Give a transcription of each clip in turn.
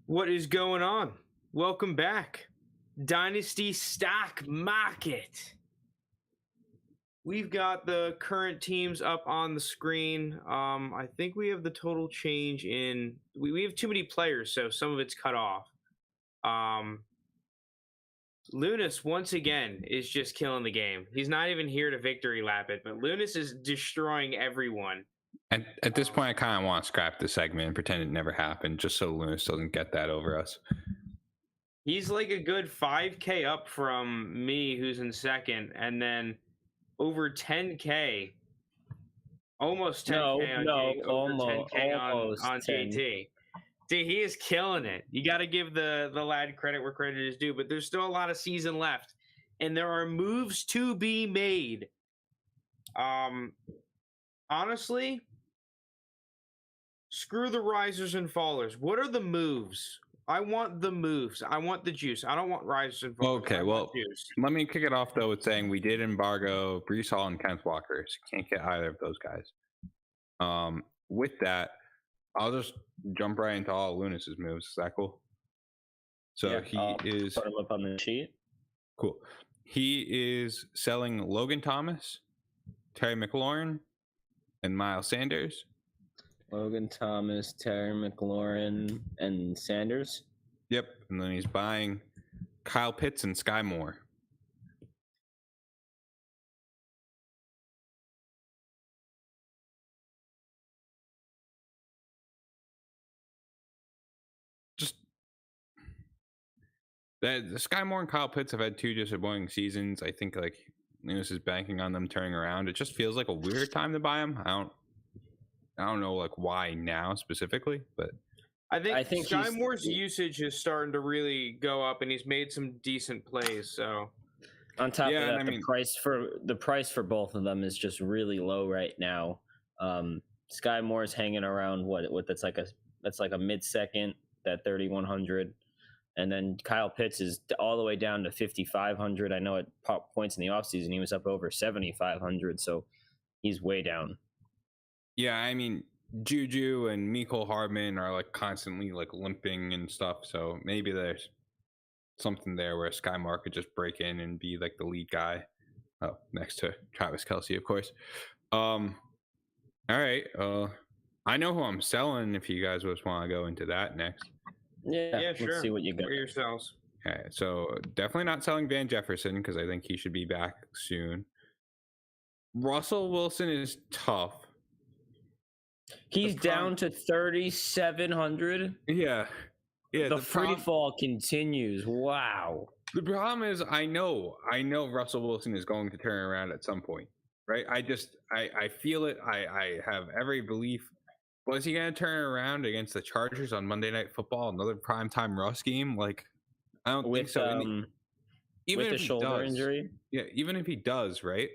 What is going on? Welcome back. Dynasty stock market. We've got the current teams up on the screen. I think we have the total change in. We have too many players, so some of it's cut off. Um, Lunas once again is just killing the game. He's not even here to victory lap it, but Lunas is destroying everyone. At this point, I kind of want to scrap the segment and pretend it never happened, just so Lewis doesn't get that over us. He's like a good 5K up from me, who's in second, and then over 10K, almost 10K on Jake, over 10K on 10. JT. Dude, he is killing it. You got to give the lad credit where credit is due, but there's still a lot of season left, and there are moves to be made. Honestly, screw the risers and fallers. What are the moves? I want the moves. I want the juice. I don't want risers and fallers. Okay, well, let me kick it off, though, with saying we did embargo Brees Hall and Kenneth Walker. So can't get either of those guys. With that, I'll just jump right into all Lunas's moves. Is that cool? So yeah, he is... Put him up on the sheet. Cool. He is selling Logan Thomas, Terry McLaurin, and Miles Sanders. Logan Thomas, Terry McLaurin, and Sanders. Yep, and then he's buying Kyle Pitts and Sky Moore. Just that the Sky Moore and Kyle Pitts have had two disappointing seasons. I think like Lewis is banking on them turning around. It just feels like a weird time to buy them. I don't know like why now specifically, but I think Sky Moore's usage is starting to really go up, and he's made some decent plays. So on top of that, the price for both of them is just really low right now. Sky Moore's hanging around what that's like a mid-second, that 3,100, and then Kyle Pitts is all the way down to 5,500. I know at points in the offseason he was up over 7,500, so he's way down. Yeah, I mean, Juju and Mecole Hardman are like constantly like limping and stuff, so maybe there's something there where Sky Moore could just break in and be like the lead guy. Oh, next to Travis Kelce, of course. All right. I know who I'm selling if you guys just want to go into that next. Yeah, sure. Let's see what you got. Yourselves. Okay, so definitely not selling Van Jefferson because I think he should be back soon. Russell Wilson is tough. He's down to 3,700. Yeah. The free fall continues. Wow. The problem is I know Russell Wilson is going to turn around at some point, right? I feel it. I have every belief. Was he going to turn around against the Chargers on Monday Night Football, another primetime Russ game? Like, I don't think so. Even with the shoulder injury? Yeah, even if he does, right?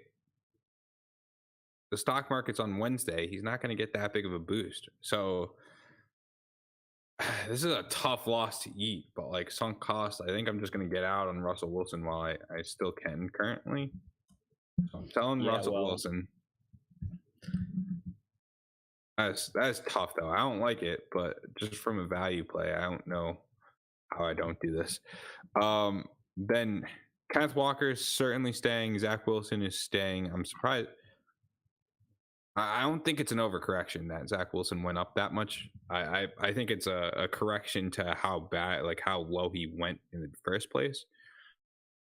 The stock market's on Wednesday. He's not going to get that big of a boost. So this is a tough loss to eat, but like sunk cost, I think I'm just going to get out on Russell Wilson while I still can currently. So I'm selling Russell Wilson. That's tough though. I don't like it, but just from a value play, I don't know how I don't do this. Then Kenneth Walker is certainly staying. Zach Wilson is staying. I'm surprised. I don't think it's an overcorrection that Zach Wilson went up that much. I think it's a correction to how bad, like how low he went in the first place.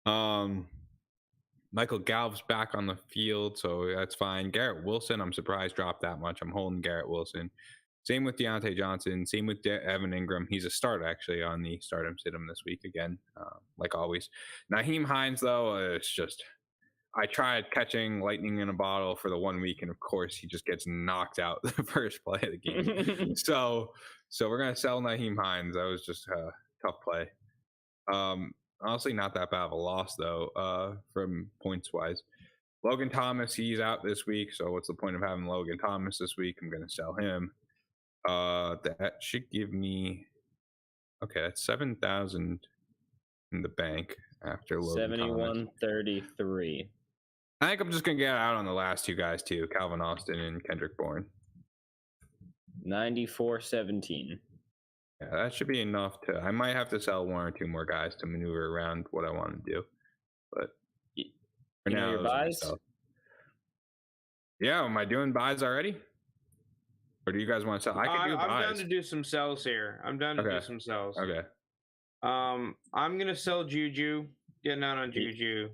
Michael Gallups back on the field, so that's fine. Garrett Wilson, I'm surprised dropped that much. I'm holding Garrett Wilson. Same with Deontay Johnson. Same with Evan Ingram. He's a start actually on the start-em sit-em this week again, like always. Nyheim Hines though, it's just. I tried catching lightning in a bottle for the 1 week, and of course, he just gets knocked out the first play of the game. so we're gonna sell Nyheim Hines. That was just a tough play. Honestly, not that bad of a loss though, from points wise. Logan Thomas, he's out this week, so what's the point of having Logan Thomas this week? I'm gonna sell him. That should give me that's 7,000 in the bank after Logan 71.33. I think I'm just going to get out on the last two guys, too. Calvin Austin and Kendrick Bourne. 94.17. Yeah, that should be enough to. I might have to sell one or two more guys to maneuver around what I want to do, but for now, your those are my buys? sells. Yeah, am I doing buys already? Or do you guys want to sell? I can do buys. I'm down to do some sells here. I'm down to do some sells. Okay. I'm gonna sell Juju. Getting out on Juju.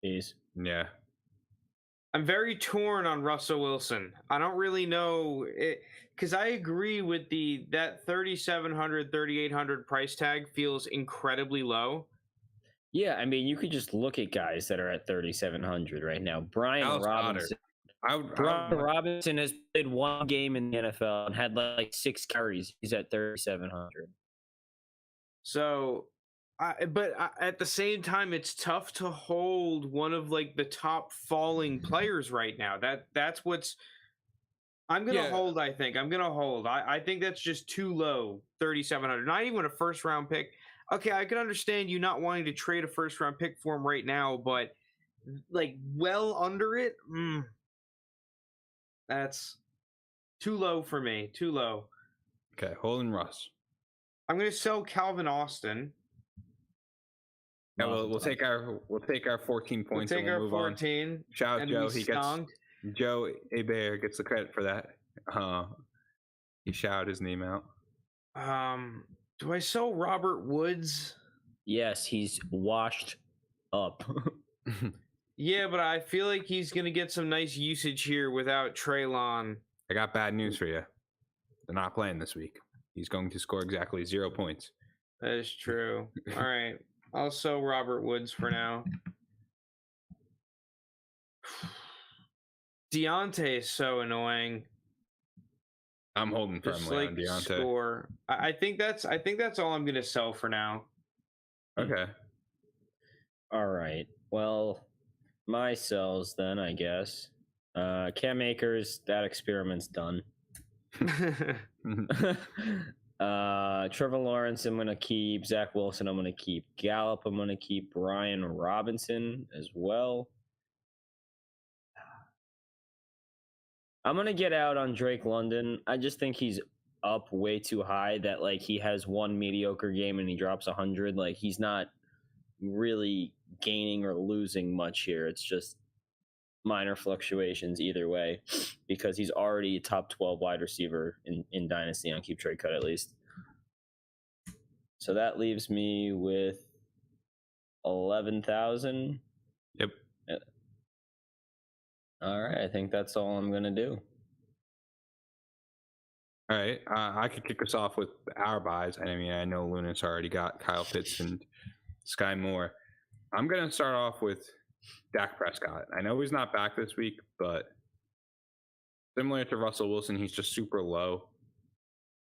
Peace. Yeah. I'm very torn on Russell Wilson. I don't really know it because I agree with that 3,700, 3,800 price tag feels incredibly low. Yeah, I mean, you could just look at guys that are at 3,700 right now. Brian Robinson. Robinson has played one game in the NFL and had like 6 carries. He's at 3,700. So, at the same time, it's tough to hold one of like the top falling players right now. That's what's. I'm gonna hold. I think I'm gonna hold. I think that's just too low. 3,700. Not even a first round pick. Okay, I can understand you not wanting to trade a first round pick for him right now, but like well under it. That's too low for me. Too low. Okay, holding Russ. I'm gonna sell Calvin Austin. Yeah, we'll take our 14 points and we'll move 14, on. Shout out Joe. Joe Abear gets the credit for that. He shouted his name out. Do I sell Robert Woods? Yes, he's washed up. Yeah, but I feel like he's gonna get some nice usage here without Treylon. I got bad news for you. They're not playing this week. He's going to score exactly 0 points. That is true. All right. I'll sell Robert Woods for now. Deontay is so annoying. I'm holding firmly on Deontay. Score. I think that's all I'm gonna sell for now. Okay. All right. Well, my sells then, I guess. Cam Akers, that experiment's done. Trevor Lawrence, I'm gonna keep. Zach Wilson, I'm gonna keep. Gallup, I'm gonna keep. Brian Robinson as well. I'm gonna get out on Drake London. I just think he's up way too high. That like he has one mediocre game and he drops 100. Like he's not really gaining or losing much here. It's just minor fluctuations either way because he's already a top 12 wide receiver in Dynasty on Keep Trade Cut at least. So that leaves me with 11,000. Yep. All right, I think that's all I'm gonna do. All right, I could kick us off with our buys. I mean, I know Lunas already got Kyle Pitts and Sky Moore. I'm gonna start off with Dak Prescott. I know he's not back this week, but similar to Russell Wilson, he's just super low.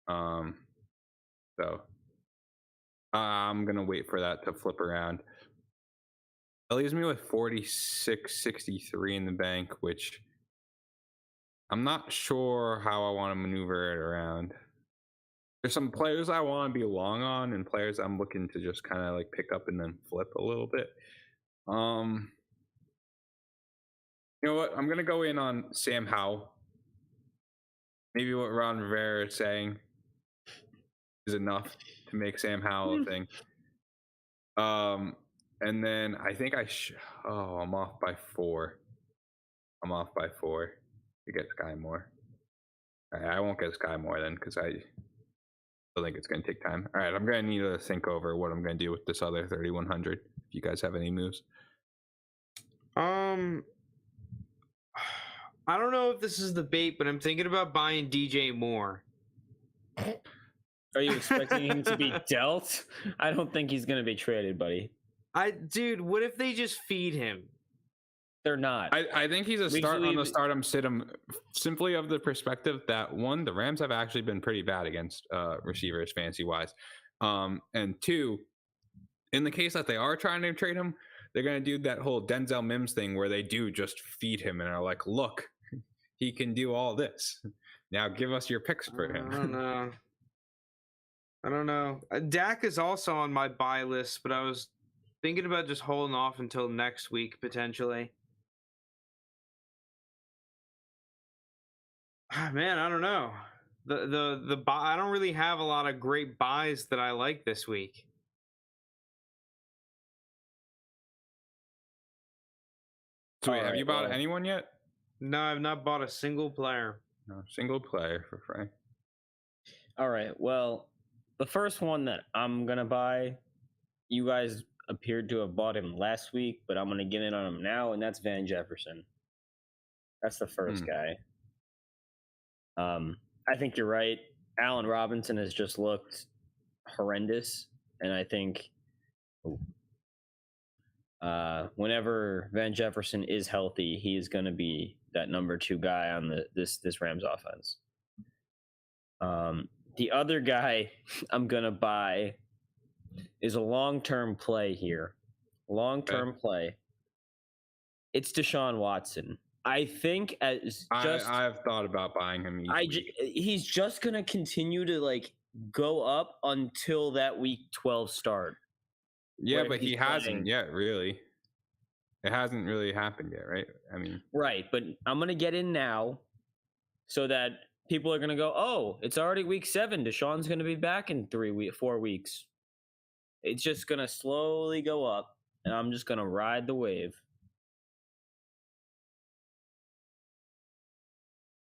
So I'm gonna wait for that to flip around. That leaves me with 46.63 in the bank, which I'm not sure how I want to maneuver it around. There's some players I want to be long on and players I'm looking to just kind of like pick up and then flip a little bit. You know what? I'm going to go in on Sam Howell. Maybe what Ron Rivera is saying is enough to make Sam Howell a thing. And then I think I'm off by 4. I'm off by 4 to get Sky Moore. All right, I won't get Sky Moore then because I still think it's going to take time. All right, I'm going to need to think over what I'm going to do with this other 3,100. If you guys have any moves. I don't know if this is the bait, but I'm thinking about buying DJ Moore. Are you expecting him to be dealt? I don't think he's going to be traded, buddy. Dude, what if they just feed him? They're not. I think he's a start on the stardom situm simply of the perspective that one, the Rams have actually been pretty bad against receivers fantasy wise. And two, in the case that they are trying to trade him, they're going to do that whole Denzel Mims thing where they do just feed him and are like, look, he can do all this. Now give us your picks for him. I don't know. Dak is also on my buy list, but I was thinking about just holding off until next week, potentially. Man, I don't know. the buy. I don't really have a lot of great buys that I like this week. So wait, have you bought anyone yet? No, I've not bought a single player. No, single player for Frank. All right. Well, the first one that I'm gonna buy, you guys appeared to have bought him last week, but I'm gonna get in on him now, and that's Van Jefferson. That's the first guy. I think you're right. Allen Robinson has just looked horrendous, and I think whenever Van Jefferson is healthy, he is going to be that number 2 guy on this Rams offense. The other guy I'm going to buy is a long-term play here. Long-term play. It's Deshaun Watson. I think I've thought about buying him. He's just going to continue to like go up until that week 12 start. Yeah, but he hasn't yet, really. It hasn't really happened yet, right? I mean, right, but I'm going to get in now so that people are going to go, oh, it's already week 7. Deshaun's going to be back in 4 weeks. It's just going to slowly go up, and I'm just going to ride the wave.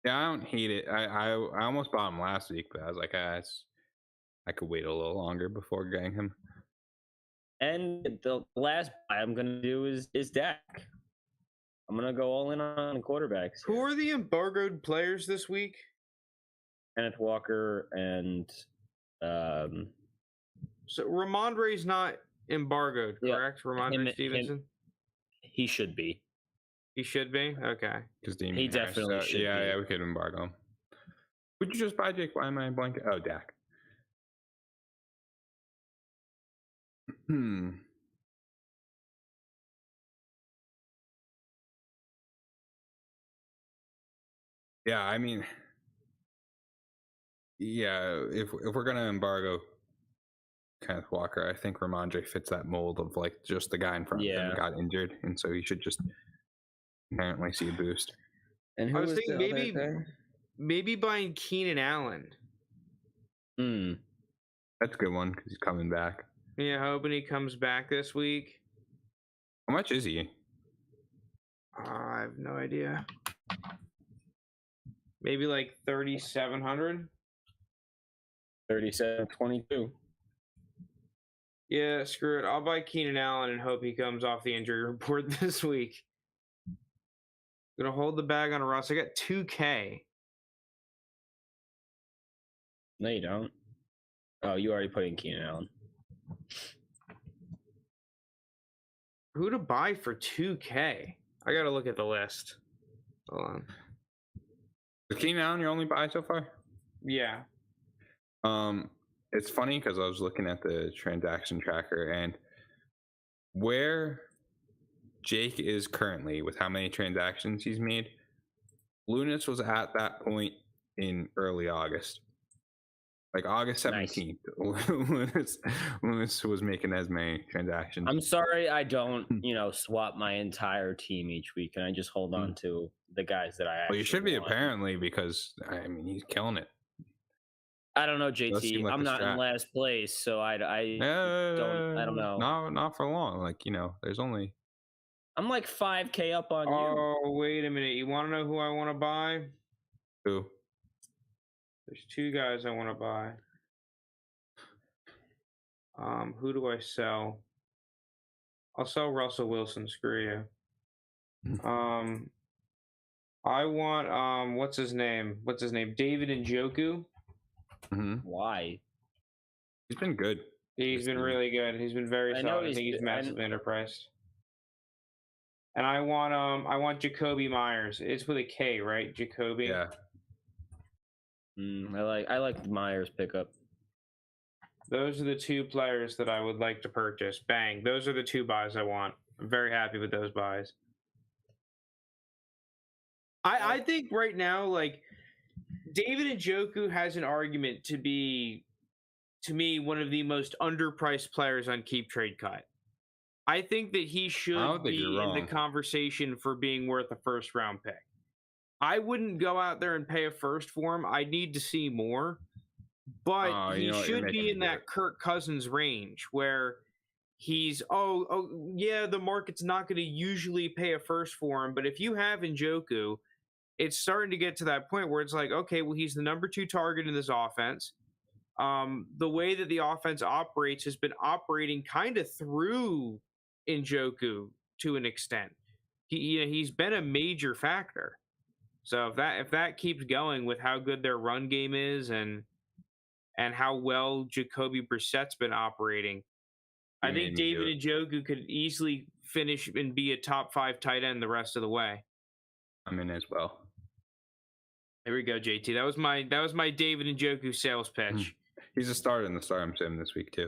Yeah, I don't hate it. I almost bought him last week, but I was like, I could wait a little longer before getting him. And the last buy I'm going to do is Dak. I'm going to go all in on quarterbacks. Who are the embargoed players this week? Kenneth Walker and so Ramondre's not embargoed, correct? Ramondre Stevenson? He should be. He should be? Okay. Because he definitely should be. Yeah, we could embargo him. Would you just buy Jake? Why am I blanking? Oh, Dak. Yeah, I mean, if we're gonna embargo Kenneth Walker, I think Ramondre fits that mold of like just the guy in front of him got injured, and so he should just inherently see a boost. And who I was thinking maybe buying Keenan Allen. That's a good one because he's coming back. Yeah, hoping he comes back this week. How much is he? I have no idea. Maybe like 3,700. 3,722. Yeah, screw it. I'll buy Keenan Allen and hope he comes off the injury report this week. Gonna hold the bag on a roster. I got 2K. No, you don't. Oh, you already put in Keenan Allen. Who to buy for 2K? I gotta look at the list. Hold on. Is Keenan Allen your only buy so far? Yeah. It's funny because I was looking at the transaction tracker and where Jake is currently with how many transactions he's made. Lunas was at that point in early August. Like August 17th, nice. Lunas was making as many transactions. I'm sorry I don't, swap my entire team each week, and I just hold on to the guys that I actually Well, you should be want. apparently because, I mean, he's killing it. I don't know, JT. I'm not in last place, so I don't know. No, not for long. Like, there's only... I'm like 5K up on you. Oh, wait a minute. You want to know who I want to buy? Who? There's 2 guys I want to buy. Who do I sell? I'll sell Russell Wilson. Screw you. I want what's his name? David Njoku. Mm-hmm. Why? He's been good. He's been really good. He's been very solid. I think he's massively underpriced. And I want Jacoby Myers. It's with a K, right? Jacoby. Yeah. I like the Myers pickup. Those are the 2 players that I would like to purchase. Bang. Those are the 2 buys I want. I'm very happy with those buys. I think right now, like, David Njoku has an argument to be, to me, one of the most underpriced players on Keep Trade Cut. I think that he should be in the conversation for being worth a first-round pick. I wouldn't go out there and pay a first for him. I need to see more. But he should be in that Kirk Cousins range where he's yeah, the market's not going to usually pay a first for him, but if you have Njoku, it's starting to get to that point where it's like, okay, well, he's the number 2 target in this offense. The way that the offense operates has been operating kind of through Njoku to an extent. He's been a major factor. So if that keeps going with how good their run game is and how well Jacoby Brissett's been operating, I think David Njoku could easily finish and be a top 5 tight end the rest of the way. I'm in as well. There we go, JT. That was my David Njoku sales pitch. He's a starter in the Stardom Sim this week too.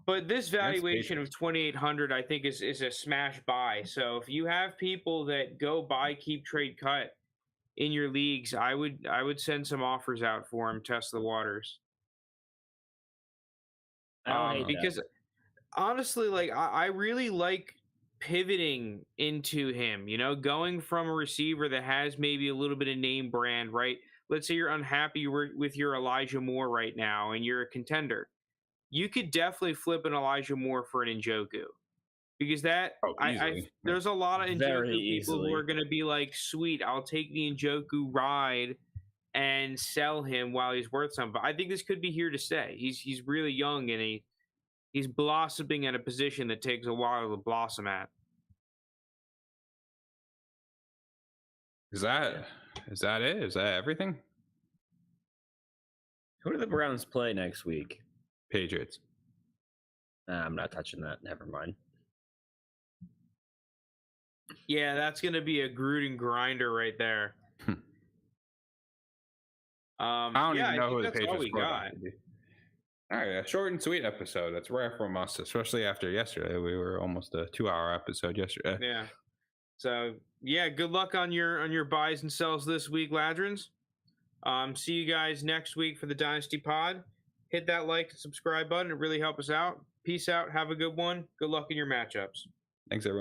But this valuation of 2,800, I think, is a smash buy. So if you have people that go buy, keep, trade, cut in your leagues, I would send some offers out for him, test the waters. Because honestly, like I really like pivoting into him, going from a receiver that has maybe a little bit of name brand, right? Let's say you're unhappy with your Elijah Moore right now and you're a contender. You could definitely flip an Elijah Moore for an Njoku, because there's a lot of Njoku people who are going to be like, sweet, I'll take the Njoku ride and sell him while he's worth something. But I think this could be here to stay. He's really young and he's blossoming at a position that takes a while to blossom at. Is that it? Is that everything? Who do the Browns play next week? Patriots. I'm not touching that. Never mind. Yeah, that's going to be a Gruden grinder right there. I don't even know who the Patriots got. All right, a short and sweet episode. That's rare from us, especially after yesterday. We were almost a 2-hour episode yesterday. Yeah. So yeah, good luck on your buys and sells this week, Ladrons. See you guys next week for the Dynasty Pod. Hit that like and subscribe button. It really helps us out. Peace out. Have a good one. Good luck in your matchups. Thanks, everyone.